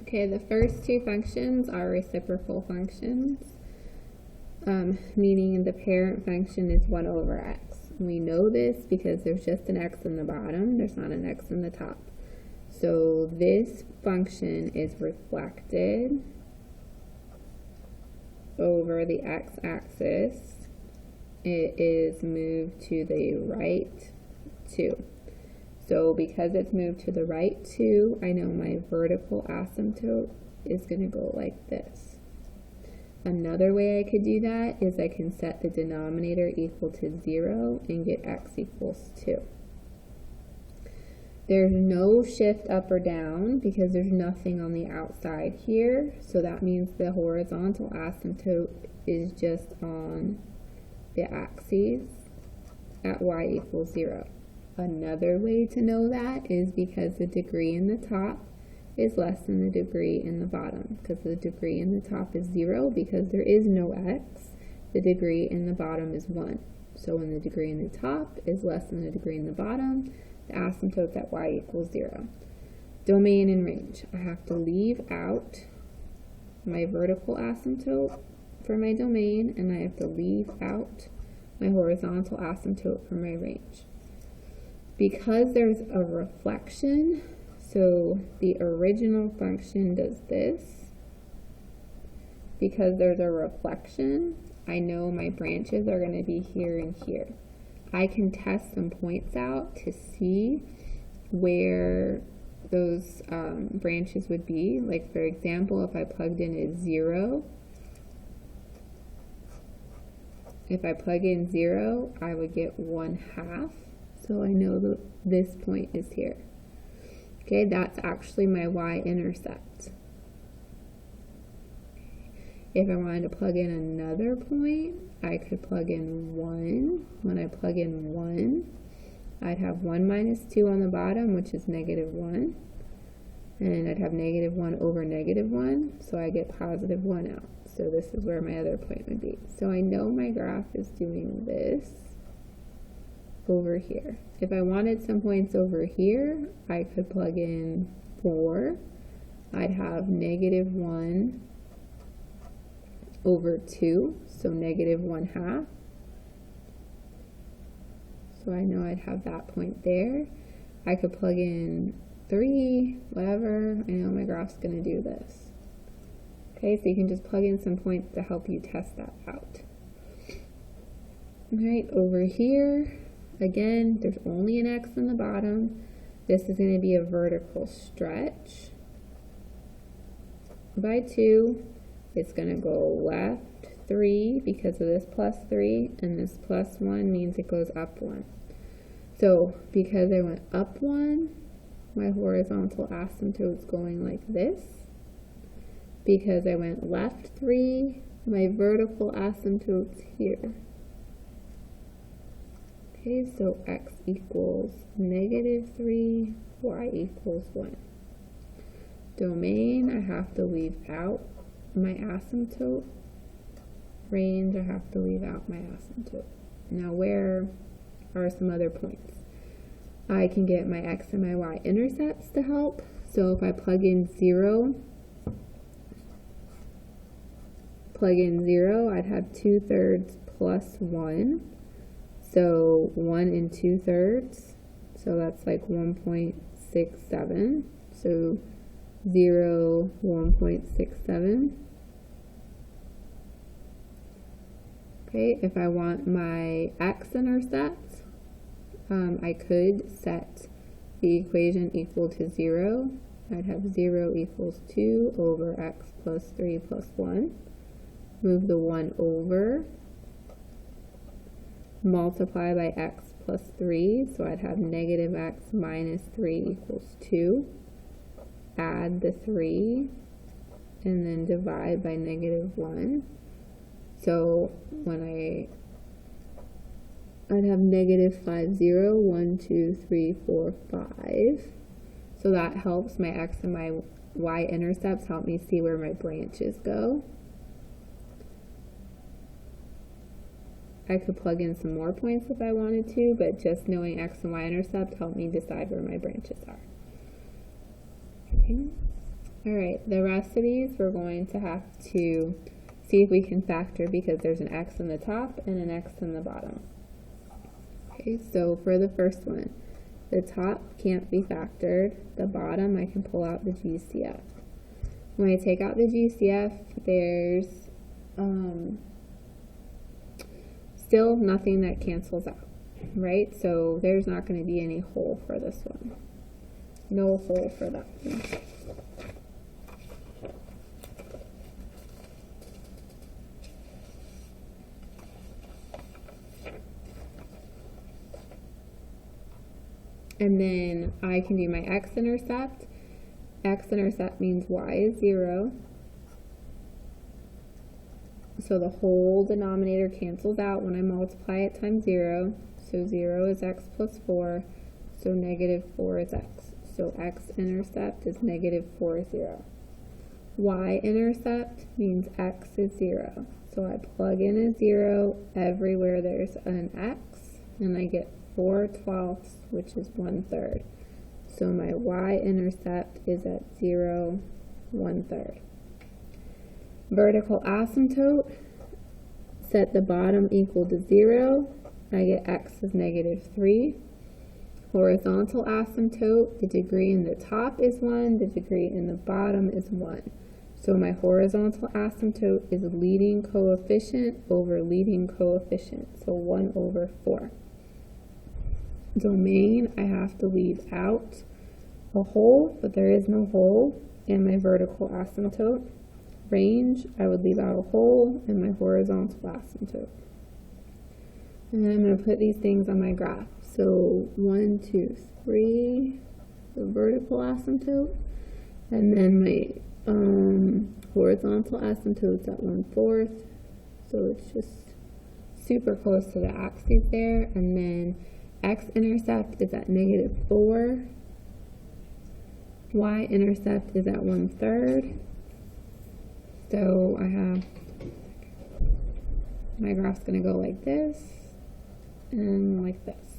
Okay, the first two functions are reciprocal functions, meaning the parent function is 1 over x. We know this because there's just an x in the bottom, there's not an x in the top. So this function is reflected over the x-axis. It is moved to the right 2. So because it's moved to the right 2, I know my vertical asymptote is going to go like this. Another way I could do that is I can set the denominator equal to 0 and get x equals 2. There's no shift up or down because there's nothing on the outside here, so that means the horizontal asymptote is just on the axes at y equals 0. Another way to know that is because the degree in the top is less than the degree in the bottom, because the degree in the top is 0 because there is no x, the degree in the bottom is 1. So when the degree in the top is less than the degree in the bottom, the asymptote's at y equals 0. Domain and range. I have to leave out my vertical asymptote for my domain, and I have to leave out my horizontal asymptote for my range. Because there's a reflection, so the original function does this. Because there's a reflection, I know my branches are going to be here and here. I can test some points out to see where those branches would be. Like for example, if I plugged in a 0, if I plug in 0, I would get 1/2. So I know that this point is here. Okay, that's actually my y-intercept. If I wanted to plug in another point, I could plug in 1. When I plug in 1, I'd have 1 minus 2 on the bottom, which is -1. And I'd have -1 over -1, so I get +1 out. So this is where my other point would be. So I know my graph is doing this over here. If I wanted some points over here, I could plug in 4. I'd have -1 over 2, so -1/2. So I know I'd have that point there. I could plug in 3, whatever. I know my graph's going to do this. Okay, so you can just plug in some points to help you test that out. Alright, over here, again, there's only an x in the bottom. This is going to be a vertical stretch by 2. It's going to go left 3 because of this +3, and this +1 means it goes up 1. So because I went up 1, my horizontal asymptote's going like this. Because I went left 3, my vertical asymptote's here. Okay, so x equals -3, y equals 1. Domain, I have to leave out my asymptote. Range, I have to leave out my asymptote. Now where are some other points? I can get my x and my y intercepts to help. So if I plug in 0, I'd have 2/3 plus 1. So 1 and 2/3. So that's like 1.67. So 0, 1.67. Okay, if I want my x-intercept, I could set the equation equal to 0. I'd have 0 equals 2 over x plus 3 plus 1. Move the 1 over. Multiply by x plus 3, so I'd have -x minus 3 equals 2. Add the 3, and then divide by -1. So when I'd have -5, 0, 1, 2, 3, 4, 5. So that helps my x and my y-intercepts help me see where my branches go. I could plug in some more points if I wanted to, but just knowing x and y-intercept helped me decide where my branches are. Okay. Alright, the rest of these we're going to have to see if we can factor because there's an x in the top and an x in the bottom. Okay, so for the first one, the top can't be factored. The bottom, I can pull out the GCF. When I take out the GCF, there's still nothing that cancels out, right? So there's not going to be any hole for this one. No hole for that one. And then I can do my x-intercept. X-intercept means y is 0. So the whole denominator cancels out when I multiply it times 0. So 0 is x plus 4. So negative 4 is x. So x-intercept is negative 4 is 0. Y-intercept means x is 0. So I plug in a 0 everywhere there's an x, and I get 4/12, which is 1/3. So my y-intercept is at 0, 1/3. Vertical asymptote, set the bottom equal to 0. I get x is negative 3. Horizontal asymptote, the degree in the top is 1, the degree in the bottom is 1. So my horizontal asymptote is leading coefficient over leading coefficient, so 1/4. Domain, I have to leave out a hole, but there is no hole in my vertical asymptote. Range, I would leave out a hole in my horizontal asymptote. And then I'm going to put these things on my graph. So 1, 2, 3, the vertical asymptote, and then my horizontal asymptote's at 1/4. So it's just super close to the axes there, and then x-intercept is at negative 4. Y-intercept is at 1/3. So I have, my graph's going to go like this and like this.